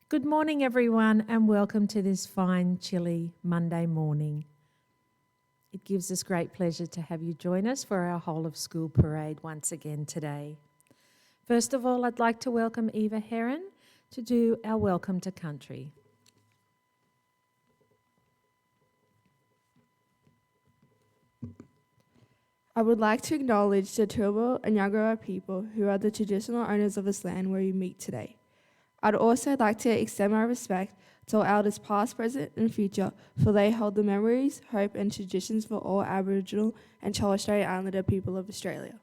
Good morning, everyone, and welcome to this fine, chilly Monday morning. It gives us great pleasure to have you join us for our whole of school parade once again today. First of all, I'd like to welcome Eva Heron to do our Welcome to Country. I would like to acknowledge the Turrbal and Yagara people who are the traditional owners of this land where we meet today. I'd also like to extend my respect to all elders past, present and future, for they hold the memories, hope and traditions for all Aboriginal and Torres Strait Islander people of Australia.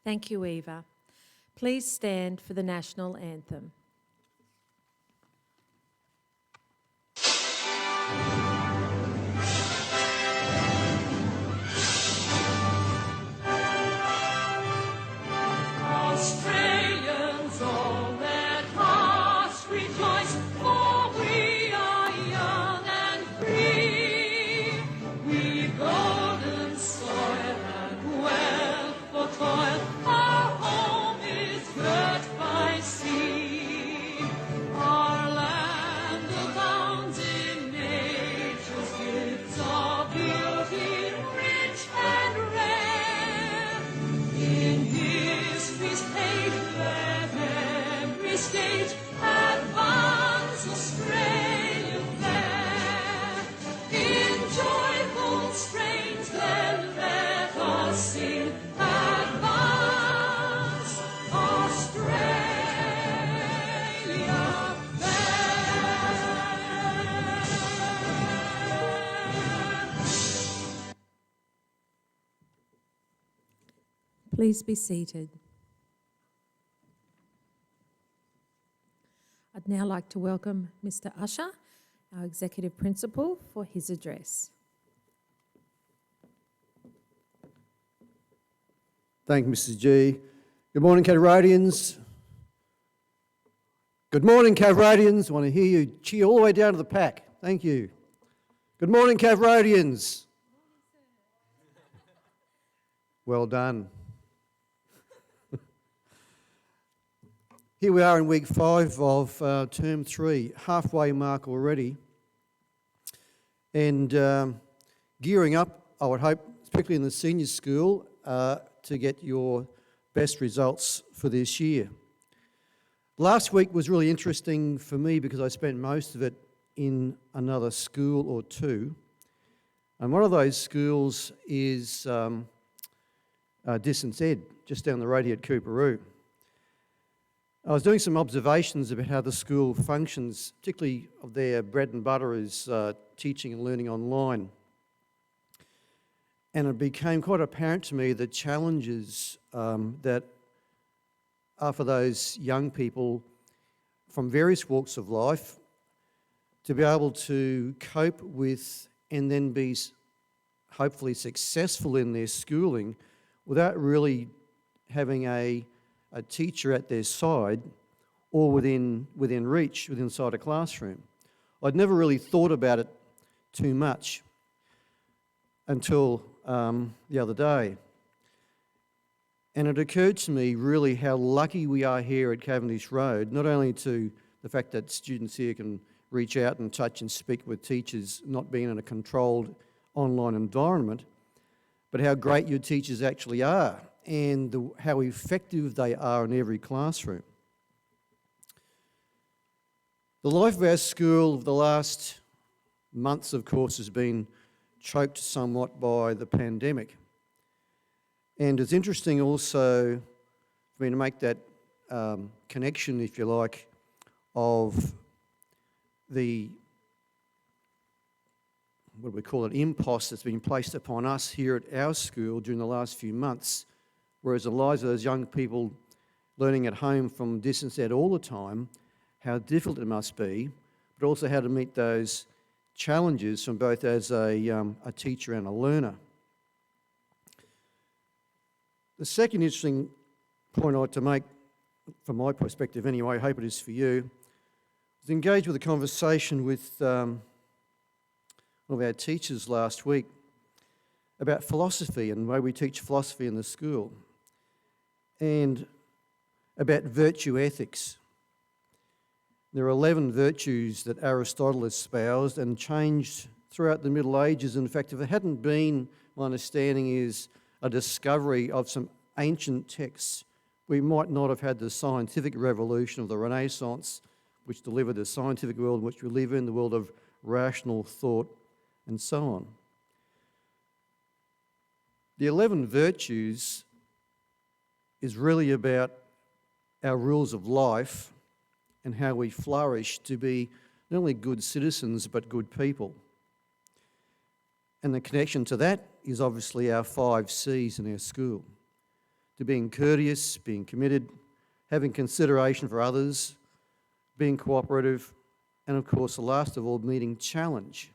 Thank you, Eva. Please stand for the national anthem. Australians, all let hearts rejoice, for we are young and free. We've golden soil and wealth for toil, our home is girt by sea. Our land abounds in nature's gifts of beauty, rich and rare. In history's page, let every stage advance Australia fair. In joyful strains, then let us sing, advance Australia fair. Please be seated. I'd now like to welcome Mr. Usher, our Executive Principal, for his address. Thank you, Mrs. G. Good morning, Cavradians. Good morning, Cavradians. I want to hear you cheer all the way down to the pack. Thank you. Good morning, Cavradians. Well done. Here we are in week 5 of term 3, halfway mark already. And gearing up, I would hope, particularly in the senior school, to get your best results for this year. Last week was really interesting for me because I spent most of it in another school or two. And one of those schools is Distance Ed, just down the road here at Cooperoo. I was doing some observations about how the school functions, particularly of their bread and butter is teaching and learning online. And it became quite apparent to me the challenges that are for those young people from various walks of life to be able to cope with and then be hopefully successful in their schooling without really having a teacher at their side or within reach, within inside a classroom. I'd never really thought about it too much until the other day. And it occurred to me really how lucky we are here at Cavendish Road, not only to the fact that students here can reach out and touch and speak with teachers, not being in a controlled online environment, but how great your teachers actually are and how effective they are in every classroom. The life of our school the last months, of course, has been choked somewhat by the pandemic. And it's interesting also for me to make that connection, if you like, of the, what do we call it, impost that's been placed upon us here at our school during the last few months, whereas the lives of those young people learning at home from distance ed all the time, how difficult it must be, but also how to meet those challenges from both as a teacher and a learner. The second interesting point I'd like to make, from my perspective anyway, I hope it is for you, was engaged with a conversation with one of our teachers last week about philosophy and the way we teach philosophy in the school, and about virtue ethics. There are 11 virtues that Aristotle espoused and changed throughout the Middle Ages. In fact, if it hadn't been, my understanding is, a discovery of some ancient texts, we might not have had the scientific revolution of the Renaissance, which delivered the scientific world in which we live in, the world of rational thought, and so on. The 11 virtues is really about our rules of life and how we flourish to be not only good citizens but good people. And the connection to that is obviously our 5 C's in our school. To being courteous, being committed, having consideration for others, being cooperative, and of course, the last of all, meeting challenge.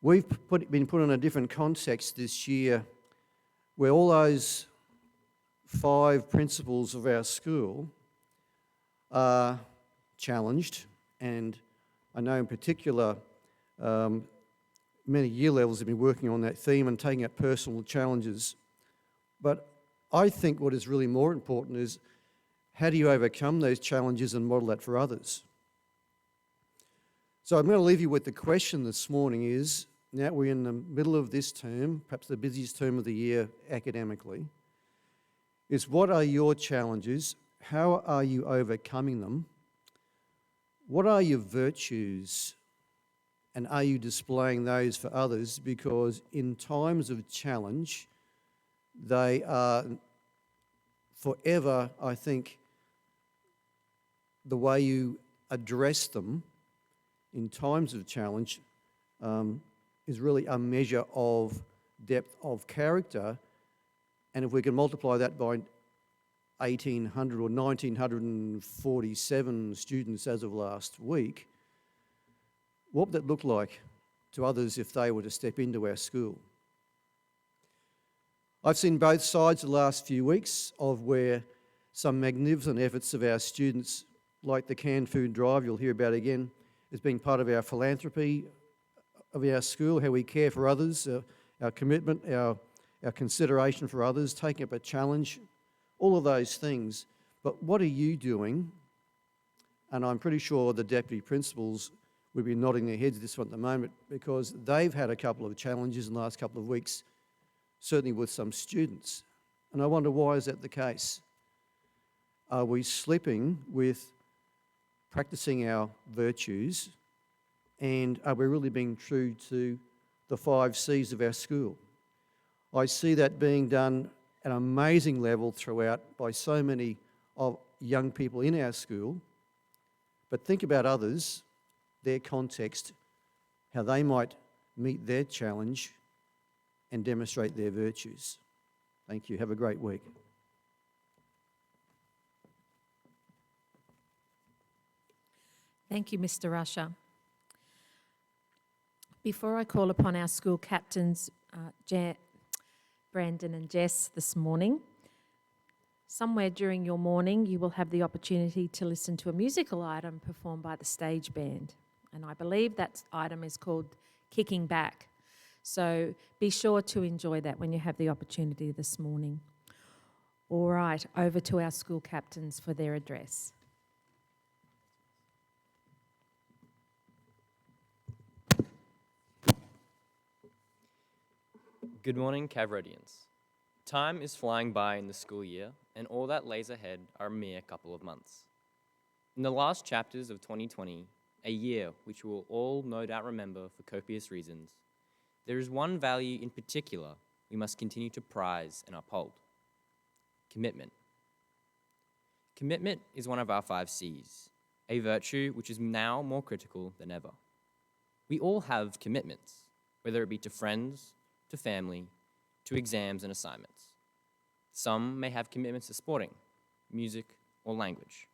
We've been put in a different context this year where all those 5 principles of our school are challenged, and I know in particular many year levels have been working on that theme and taking up personal challenges. But I think what is really more important is how do you overcome those challenges and model that for others? So I'm going to leave you with the question this morning is, now we're in the middle of this term, perhaps the busiest term of the year academically, is what are your challenges? How are you overcoming them? What are your virtues? And are you displaying those for others? Because in times of challenge, they are forever, I think, the way you address them in times of challenge is really a measure of depth of character. And if we can multiply that by 1,800 or 1,947 students as of last week, what would that look like to others if they were to step into our school? I've seen both sides the last few weeks of where some magnificent efforts of our students, like the canned food drive you'll hear about again, has been part of our philanthropy of our school, how we care for others, our commitment, our consideration for others, taking up a challenge, all of those things. But what are you doing? And I'm pretty sure the deputy principals would be nodding their heads at this one at the moment because they've had a couple of challenges in the last couple of weeks, certainly with some students. And I wonder, why is that the case? Are we slipping with practicing our virtues, and are we really being true to the 5 C's of our school? I see that being done at an amazing level throughout by so many of young people in our school. But think about others, their context, how they might meet their challenge and demonstrate their virtues. Thank you. Have a great week. Thank you, Mr. Usher. Before I call upon our school captains, Brandon and Jess, this morning, somewhere during your morning you will have the opportunity to listen to a musical item performed by the stage band. And I believe that item is called Kicking Back. So be sure to enjoy that when you have the opportunity this morning. All right, over to our school captains for their address. Good morning, Cavrodians. Time is flying by in the school year, and all that lays ahead are a mere couple of months. In the last chapters of 2020, a year which we will all no doubt remember for copious reasons, there is one value in particular we must continue to prize and uphold: commitment. Commitment is one of our 5 C's, a virtue which is now more critical than ever. We all have commitments, whether it be to friends, to family, to exams and assignments. Some may have commitments to sporting, music, or language.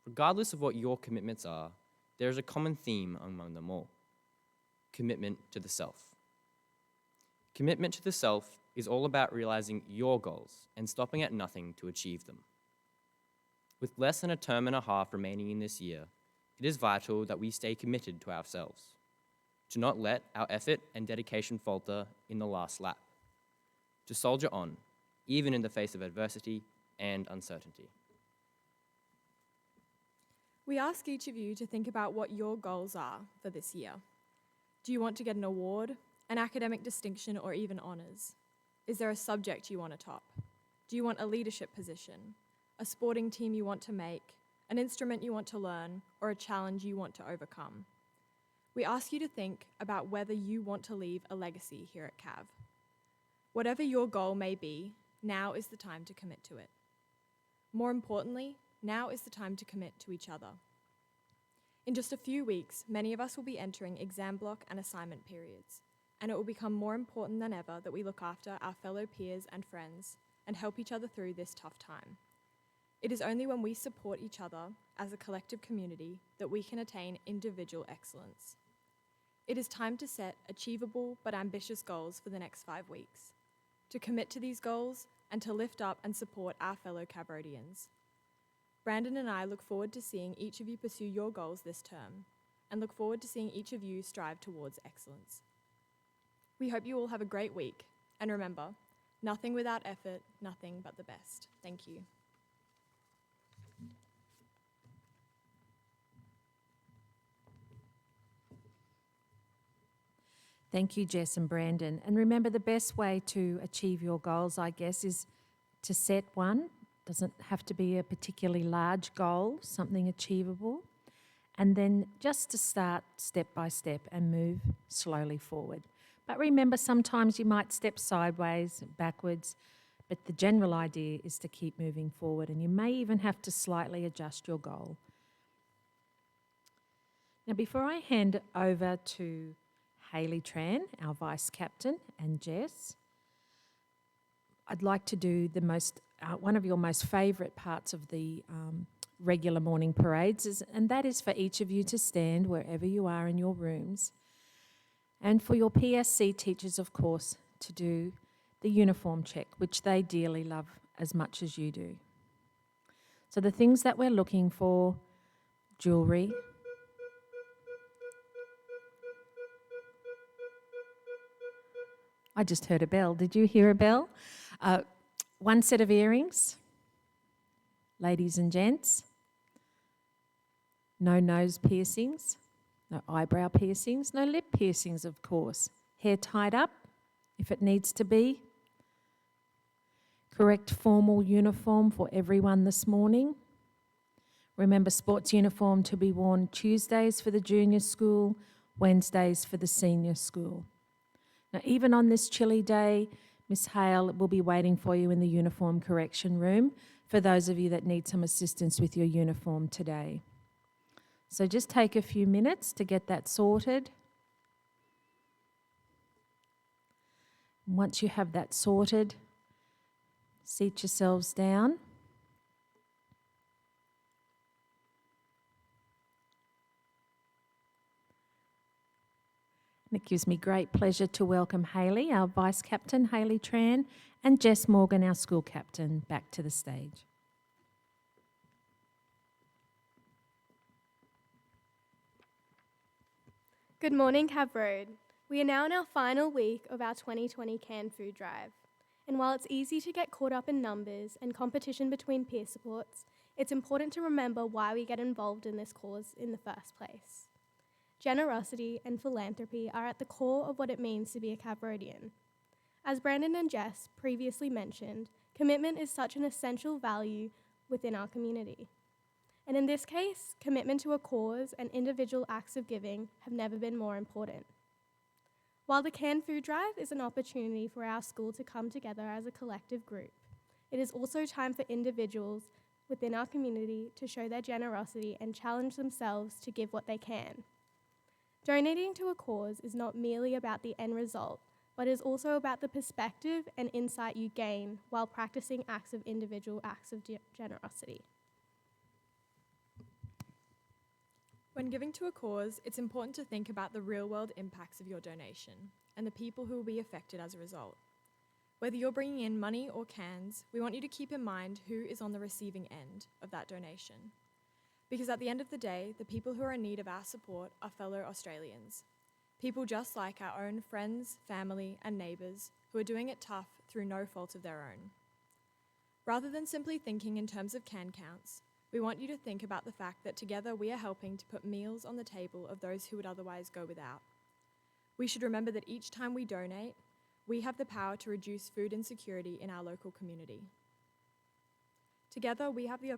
Regardless of what your commitments are, there is a common theme among them all: commitment to the self. Commitment to the self is all about realizing your goals and stopping at nothing to achieve them. With less than a term and a half remaining in this year, it is vital that we stay committed to ourselves. to not let our effort and dedication falter in the last lap, to soldier on, even in the face of adversity and uncertainty. We ask each of you to think about what your goals are for this year. Do you want to get an award, an academic distinction, or even honours? Is there a subject you want to top? Do you want a leadership position, a sporting team you want to make, an instrument you want to learn, or a challenge you want to overcome? We ask you to think about whether you want to leave a legacy here at CAV. Whatever your goal may be, now is the time to commit to it. More importantly, now is the time to commit to each other. In just a few weeks, many of us will be entering exam block and assignment periods, and it will become more important than ever that we look after our fellow peers and friends and help each other through this tough time. It is only when we support each other as a collective community that we can attain individual excellence. It is time to set achievable but ambitious goals for the next 5 weeks, to commit to these goals and to lift up and support our fellow Cavrodians. Brandon and I look forward to seeing each of you pursue your goals this term and look forward to seeing each of you strive towards excellence. We hope you all have a great week, and remember, nothing without effort, nothing but the best. Thank you. Thank you, Jess and Brandon. And remember, the best way to achieve your goals, I guess, is to set one. Doesn't have to be a particularly large goal, something achievable. And then just to start step by step and move slowly forward. But remember, sometimes you might step sideways, backwards, but the general idea is to keep moving forward, and you may even have to slightly adjust your goal. Now, before I hand over to Hayley Tran, our Vice Captain, and Jess, I'd like to do one of your most favourite parts of the regular morning parades, and that is for each of you to stand wherever you are in your rooms, and for your PSC teachers, of course, to do the uniform check, which they dearly love as much as you do. So the things that we're looking for: jewellery, I just heard a bell. Did you hear a bell? One set of earrings, ladies and gents. No nose piercings, no eyebrow piercings, no lip piercings, of course. Hair tied up, if it needs to be. Correct formal uniform for everyone this morning. Remember, sports uniform to be worn Tuesdays for the junior school, Wednesdays for the senior school. Now, even on this chilly day, Miss Hale will be waiting for you in the uniform correction room for those of you that need some assistance with your uniform today. So just take a few minutes to get that sorted. Once you have that sorted, seat yourselves down. And it gives me great pleasure to welcome Hayley, our Vice Captain, Hayley Tran, and Jess Morgan, our School Captain, back to the stage. Good morning, Cav Road. We are now in our final week of our 2020 canned food drive. And while it's easy to get caught up in numbers and competition between peer supports, it's important to remember why we get involved in this cause in the first place. Generosity and philanthropy are at the core of what it means to be a Cavrodian. As Brandon and Jess previously mentioned, commitment is such an essential value within our community. And in this case, commitment to a cause and individual acts of giving have never been more important. While the canned food drive is an opportunity for our school to come together as a collective group, it is also time for individuals within our community to show their generosity and challenge themselves to give what they can. Donating to a cause is not merely about the end result, but is also about the perspective and insight you gain while practicing individual acts of generosity. When giving to a cause, it's important to think about the real-world impacts of your donation and the people who will be affected as a result. Whether you're bringing in money or cans, we want you to keep in mind who is on the receiving end of that donation. Because at the end of the day, the people who are in need of our support are fellow Australians, People just like our own friends, family, and neighbours who are doing it tough through no fault of their own. Rather than simply thinking in terms of can counts, we want you to think about the fact that together we are helping to put meals on the table of those who would otherwise go without. We should remember that each time we donate, we have the power to reduce food insecurity in our local community. Together we have the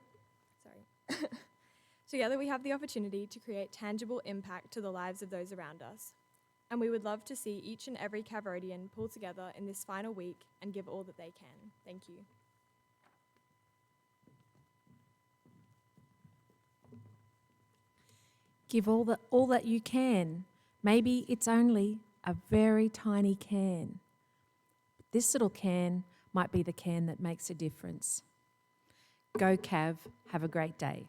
opportunity to create tangible impact to the lives of those around us. And we would love to see each and every Caverodian pull together in this final week and give all that they can. Thank you. Give all that you can. Maybe it's only a very tiny can. This little can might be the can that makes a difference. Go Cav, have a great day.